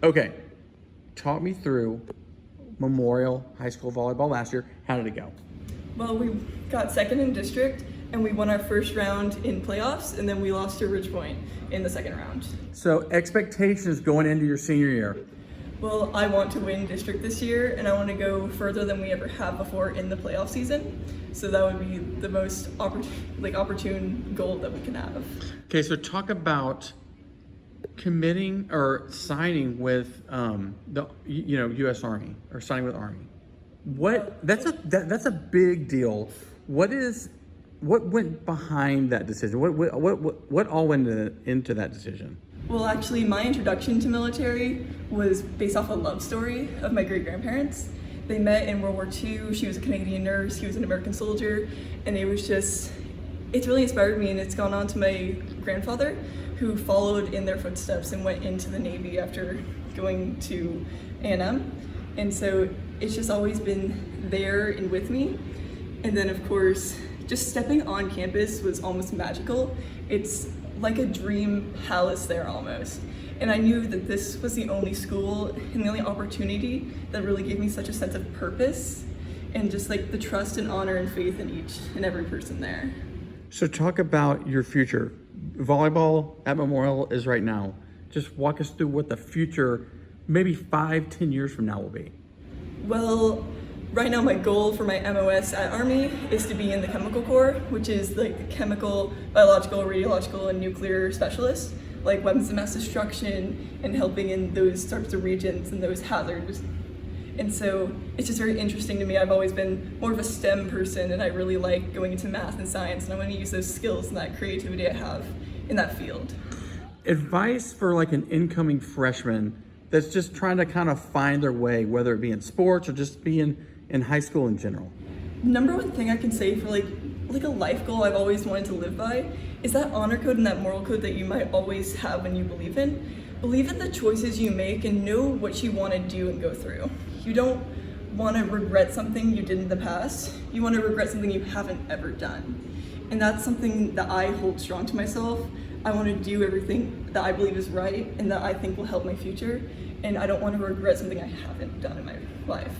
Okay, talk me through Memorial High School volleyball last year. How did it go? Well, we got second in district and we won our first round in playoffs, and then we lost to Ridgepoint in the second round. So expectations going into your senior year. Well, I want to win district this year, and I want to go further than we ever have before in the playoff season. So that would be the most opportune goal that we can have. Okay, so talk about committing or signing with the U.S. Army or signing with Army. That's a big deal. What went behind that decision? What all went into that decision? Well, actually, my introduction to military was based off a love story of my great-grandparents. They met in World War II. She was a Canadian nurse, he was an American soldier, and it's really inspired me, and it's gone on to my grandfather, who followed in their footsteps and went into the Navy after going to A&M. And so it's just always been there and with me. And then, of course, just stepping on campus was almost magical. It's like a dream palace there almost. And I knew that this was the only school and the only opportunity that really gave me such a sense of purpose and just like the trust and honor and faith in each and every person there. So talk about your future. Volleyball at Memorial is right now. Just walk us through what the future, maybe 5-10 years from now, will be. Well, right now my goal for my MOS at Army is to be in the chemical corps, which is like the chemical, biological, radiological, and nuclear specialist, like weapons of mass destruction and helping in those types of regions and those hazards. And so it's just very interesting to me. I've always been more of a STEM person, and I really like going into math and science, and I want to use those skills and that creativity I have in that field. Advice for like an incoming freshman that's just trying to kind of find their way, whether it be in sports or just being in high school in general. Number one thing I can say for like a life goal I've always wanted to live by is that honor code and that moral code that you might always have when you believe in. Believe in the choices you make and know what you want to do and go through. You don't want to regret something you did in the past. You want to regret something you haven't ever done. And that's something that I hold strong to myself. I want to do everything that I believe is right and that I think will help my future. And I don't want to regret something I haven't done in my life.